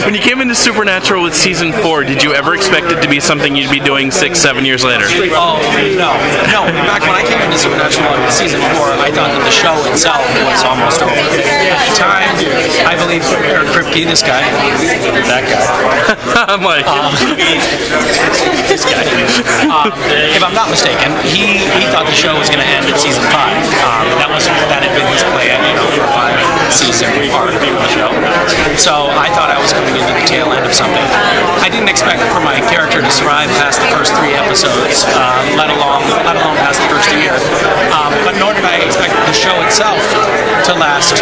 When you came into Supernatural with season 4, did you ever expect it to be something you'd be doing 6-7 years later? Oh, no. In fact, when I came into Supernatural in season 4, I thought that the show itself was almost over. At the time, I believe Eric Kripke, this guy, that guy. I'm like... this guy. If I'm not mistaken, he thought the show was going to end at season 5. That had been his plan, for a 5-season arc of the show. So I thought I was coming into the tail end of something. I didn't expect for my character to survive past the first 3 episodes, let alone past the first year. But nor did I expect the show itself to last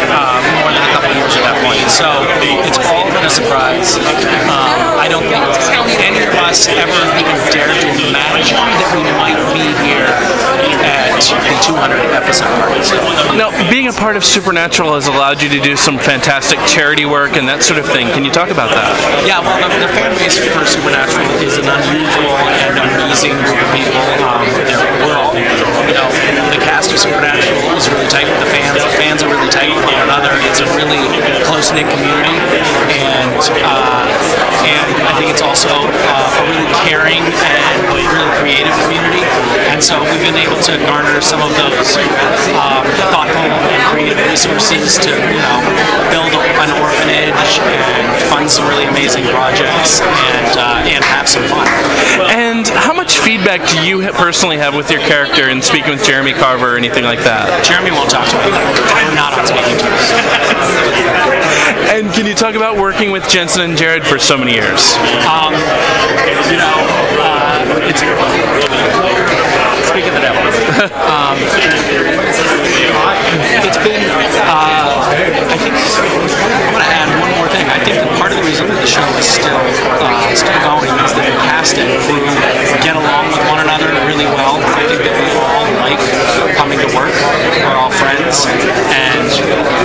more than a couple of years at that point. So it's all been a surprise. I don't think any of us ever even dared to imagine that we might be here at the 200th episode mark. Now, being a part of Supernatural has allowed you to do some fantastic charity work and that sort of thing. Can you talk about that? Yeah, well, the fan base for Supernatural is an unusual and amazing group of people. We're all, the cast of Supernatural is really tight with the fans. The fans are really tight with one another. It's a really close-knit community, and I think it's also a really caring and really creative community. And so we've been able to garner some of those thoughtful and creative resources to, build an orphanage and fund some really amazing projects and have some fun. And how much feedback do you personally have with your character in speaking with Jeremy Carver or anything like that? Jeremy won't talk to me. I'm not on speaking terms. And can you talk about working with Jensen and Jared for so many years? Speak of the devil. It's been, I think, I'm going to add one more thing. I think that part of the reason that the show is still going is that the cast and crew get along with one another really well. I think that we all like coming to work. We're all friends, and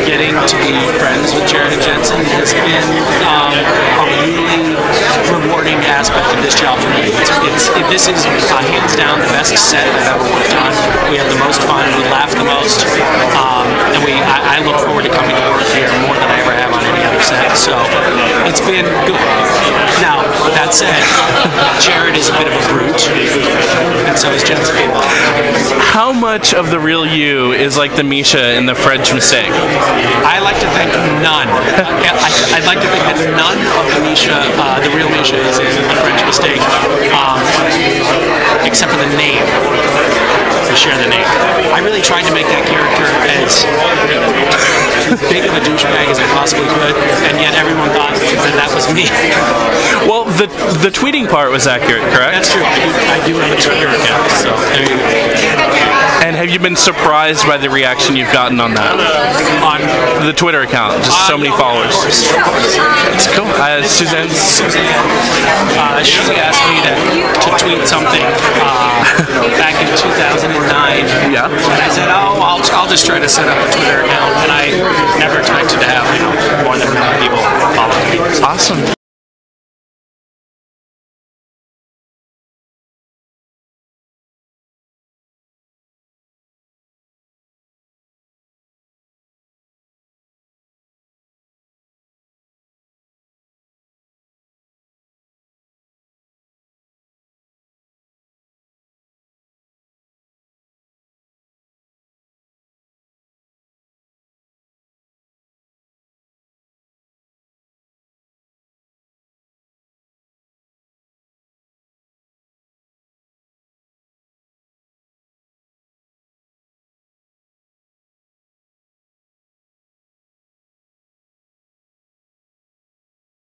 getting to be friends with Jared and Jensen has been a really rewarding aspect of this job for me. This is hands down the best set I've ever worked on. We have the most fun, we laugh the most, and I look forward to coming to work here more than I ever have on any other set. So it's been good. Now, that said, Jared is a bit of a brute, and so is Jensen. How much of the real you is like the Misha in the French Mistake? I like to think none. I'd like to think that none of the Misha, the real Misha, is in the French Mistake, except for the name. We share the name. I really tried to make that character as big of a douchebag as I possibly could, and yet everyone thought that was me. Well, the tweeting part was accurate, correct? That's true. I do have a Twitter account, so there you go. And have you been surprised by the reaction you've gotten on that? On the Twitter account, just so many followers. Of course. It's cool. Suzanne? She asked me to tweet something back in 2009. Yeah. And I said, I'll just try to set up a Twitter account, and I never expected to have more than 100 people follow me. Awesome.